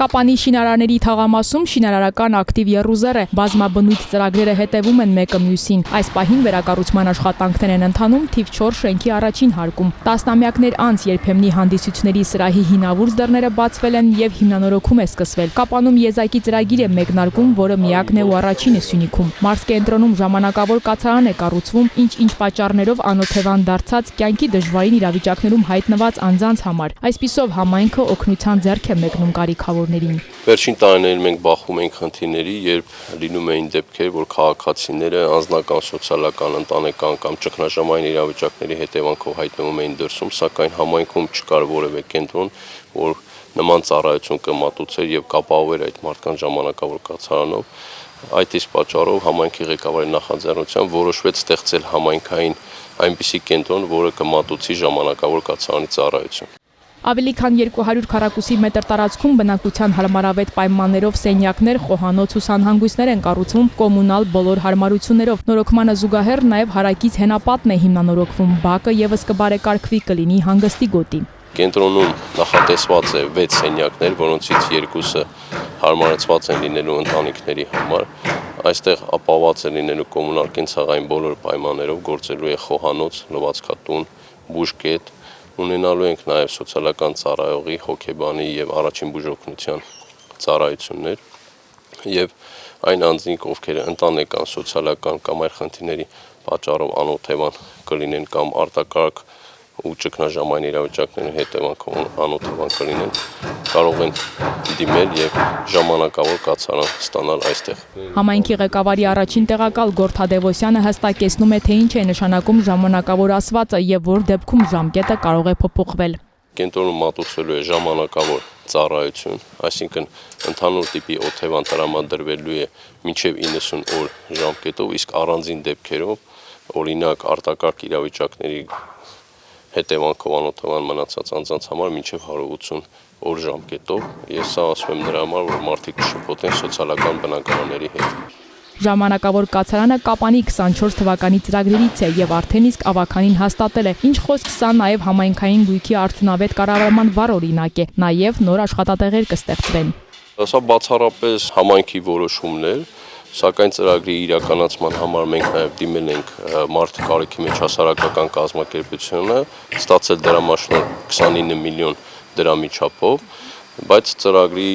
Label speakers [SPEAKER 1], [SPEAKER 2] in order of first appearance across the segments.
[SPEAKER 1] Կապանի շինարարների թաղամասում շինարարական ակտիվ եռուզեռ է, բազմաբնույթ ծրագրերը հետևում են մեկը մյուսին։ Այս պահին վերակառուցման աշխատանքներ են ընթանում թիվ 4 շենքի առաջին հարկում։ Տասնամյակներ անց երբեմնի հանդիսությունների սրահի հինավուրց դռները բացվել են եւ հիմնանորոգում է սկսվել։ Կապանում եզակի ծրագիր է մեկնարկում, որը միակն է ու առաջինը Սյունիքում։ Մարզկենտրոնում ժամանակավոր կացարան է կառուցվում, ինչ պատճառներով անօթևան դարձած կյանքի դժվարին իրավիճակներում հայտնված անձանց համար։ Այսպիսով համայնքը օգնության ձեռք է մեկնում կարիքավորներին։
[SPEAKER 2] Վերջին տարիներին մենք բախվում ենք խնդիրների, երբ լինում էին դեպքեր, որ քաղաքացիները անձնական, սոցիալական, ընտանեկան կամ ճգնաժամային իրավիճակների հետևանքով հայտնվում էին դրսում, սակայն համայնքում չկար որևէ կենտրոն, որ նման ծառայություն կմատուցեր եւ կապահովեր այդ մարդկանց ժամանակավոր կացարանով։ Այդ իսկ պատճառով համայնքի ղեկավարի նախաձեռնությամբ որոշվեց ստեղծել համայնքային այնպիսի կենտրոն, որը կմատուցի ժամանակավոր կացարանի ծառայություն։
[SPEAKER 1] Ավելի քան 200 քառակուսի մետր տարածքում բնակության հարմարավետ պայմաններով սենյակներ, խոհանոց ու սանհանգույցներ են կառուցվում կոմունալ բոլոր հարմարություններով։ Նորոգմանը զուգահեռ նաև հարակից հենապատն է հիմնանորոգվում, բակը եւս կբարեկարգվի, կլինի հանգստի գոտի։
[SPEAKER 2] Կենտրոնում նախատեսված է 6 սենյակներ, որոնցից 2-ը հարմարեցված են լինելու ընտանիքների համար։ Այստեղ ապահովված է լինելու կոմունալ կենցաղային բոլոր պայմաններով, գործելու է խոհանոց, լվացքատուն, բուժկետ, ունենալու ենք նաև սոցիալական ծառայողի, հոգեբանի եւ առաջին բուժօգնության ծառայություններ եւ այն անձինք, ովքեր ընտանեկան, սոցիալական կամ այլ խնդիրների պատճառով անօթևան կլինեն կամ արտակարգ ու ճգնաժամային իրավիճակների հետևանքով անօթևան կլինեն, կարող են դիմել եւ ժամանակավոր կացարան ստանալ այստեղ։
[SPEAKER 1] Համայնքի ղեկավարի առաջին տեղակալ Գորթ Ադևոսյանը հստակեցնում է, թե ինչ է նշանակում ժամանակավոր ասվածը եւ որ դեպքում ժամկետը կարող է փոփոխվել։
[SPEAKER 2] Կենտրոնում մատուցվելու է ժամանակավոր ծառայություն, այսինքն ընդհանուր տիպի օթևան տրամադրվելու է մինչև 90 օր ժամկետով, իսկ առանձին դեպքերով, օրինակ արտակարգ իրավիճակների հետևանքով անօթևան մնացած անձանց համար մինչև 180 օր ժամկետով։ Ես սա ասում եմ նրա համար, որ մարդիկ շփոթեն սոցիալական բնակարանների հետ։
[SPEAKER 1] Ժամանակավոր կացարանը Կապանի 24 թվականի ծրագրերից է եւ արդեն իսկ ավականին հաստատել է, ինչ խոսք սա նաեւ համայնքային գույքի արդյունավետ կառավարման վառ օրինակ է, նաեւ նոր աշխատատեղեր կստեղծվեն։
[SPEAKER 2] Սա բացառապես համայնքի որոշումն է, սակայն ծրագրի իրականացման համար մենք նաեւ դիմել ենք մարդ կարիքի մեջ հասարակական կազմակերպությունը, ստացել դրամաշնորհ 29 միլիոն դրամի չափով, բայց ծրագրի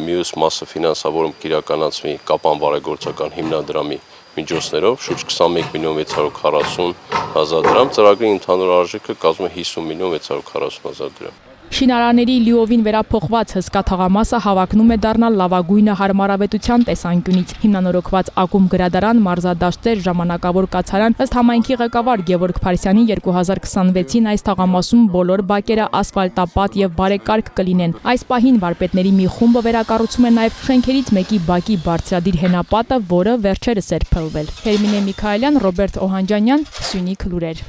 [SPEAKER 2] մյուս մասը ֆինանսավորում կիրականացվի Կապան բարեգործական հիմնադրամի միջոցներով, շուրջ 21 միլիոն 640 հազար դրամ, ծրագրի ընդհանուր արժեքը կազմում է 50 միլիոն 640 հազար դրամ։
[SPEAKER 1] Շինարաների լիովին վերափոխված հսկա թաղամասը հավակնում է դառնալ լավագույնը հարմարավետության տեսանկյունից։ Հիմնանորոգված ակումբ գրադարան, մարզադաշտեր, ժամանակավոր կացարան, ըստ համայնքի ղեկավար Գևորգ Փարիսյանի 2026-ին այս թաղամասում բոլոր բակերը ասֆալտապատ եւ բարեկարգ կլինեն։ Այս պահին վարպետների մի խումբը վերակառուցում է նաեւ շենքերից մեկի բակի բարձրադիր հենապատը, որը վերջերս էր փլվել։ Հերմինե Միքայելյան, Ռոբերտ Օհանջանյան, Սյունիք լուրեր։